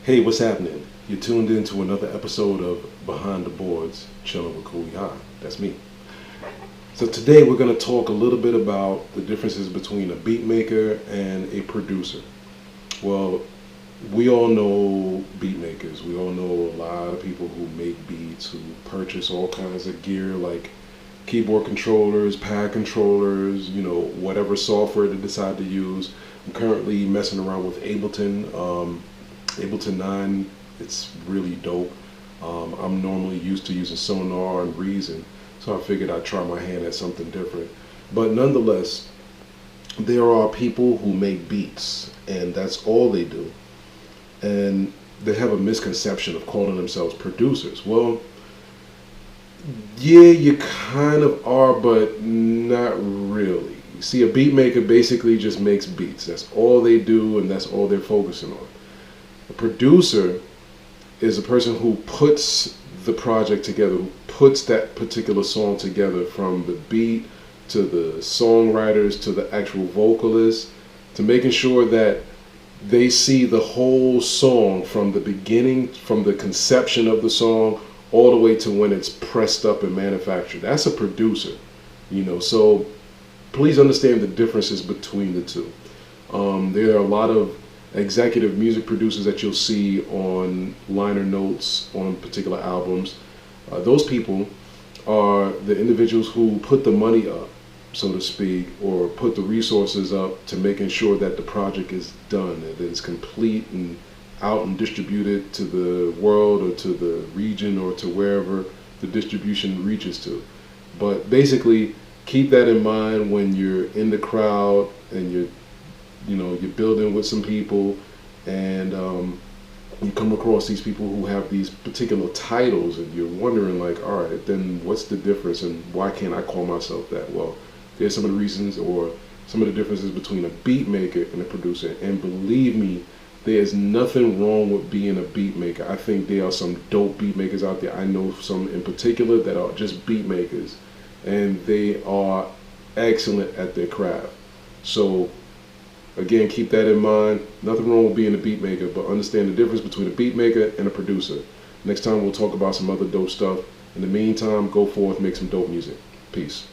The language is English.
Hey, what's happening? You're tuned in to another episode of Behind the Boards, chilling with Cooley High. That's me. So today we're going to talk a little bit about the differences between a beat maker and a producer. Well, we all know beat makers. We all know a lot of people who make beats, who purchase all kinds of gear like keyboard controllers, pad controllers, whatever software they decide to use. I'm currently messing around with Ableton 9. It's really dope. I'm normally used to using Sonar and Reason, so I figured I'd try my hand at something different. But nonetheless, there are people who make beats, and that's all they do. And they have a misconception of calling themselves producers. Well, yeah, you kind of are, but not really. You see, a beat maker basically just makes beats. That's all they do, and that's all they're focusing on. A producer is a person who puts the project together, who puts that particular song together, from the beat to the songwriters to the actual vocalists, to making sure that they see the whole song from the beginning, from the conception of the song, all the way to when it's pressed up and manufactured. That's a producer, so please understand the differences between the two. There are a lot of executive music producers that you'll see on liner notes on particular albums. Those people are the individuals who put the money up, so to speak, or put the resources up to making sure that the project is done, that it's complete and out and distributed to the world or to the region or to wherever the distribution reaches to. But basically, keep that in mind when you're in the crowd and you're building with some people, and you come across these people who have these particular titles, and you're wondering, like, all right, then what's the difference, and why can't I call myself that? Well, there's some of the reasons, or some of the differences between a beat maker and a producer. And believe me, there's nothing wrong with being a beat maker. I think there are some dope beat makers out there. I know some in particular that are just beat makers, and they are excellent at their craft. So again, keep that in mind. Nothing wrong with being a beat maker, but understand the difference between a beat maker and a producer. Next time we'll talk about some other dope stuff. In the meantime, go forth, make some dope music. Peace.